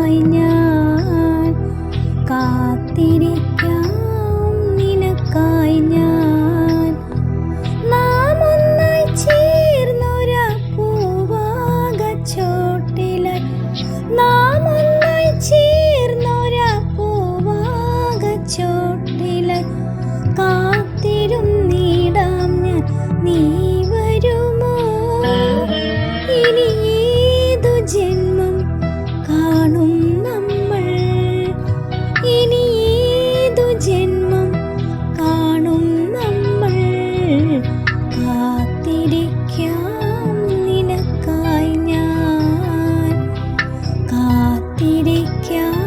നിനക്കായി ഞാൻ കാത്തിരിക്കാം, നിനക്കായി ഞാൻ. നാം ഒന്നായി ചേർന്നൊരാ പൂവാകച്ചോട്ടിലായി, നാം ഒന്നായി ചേർന്നൊരാ പൂവാകച്ചോട്ടിലായി കാത്തിരുന്നിടാം ഞാൻ. നീ വരുമോ? ഇനി ഏതു ജന്മം കാണും നമ്മൾ, ഇനി ഏതു ജന്മം കാണും നമ്മൾ. കാത്തിരിക്കാം, നിനക്കായി ഞാൻ കാത്തിരിക്കാം.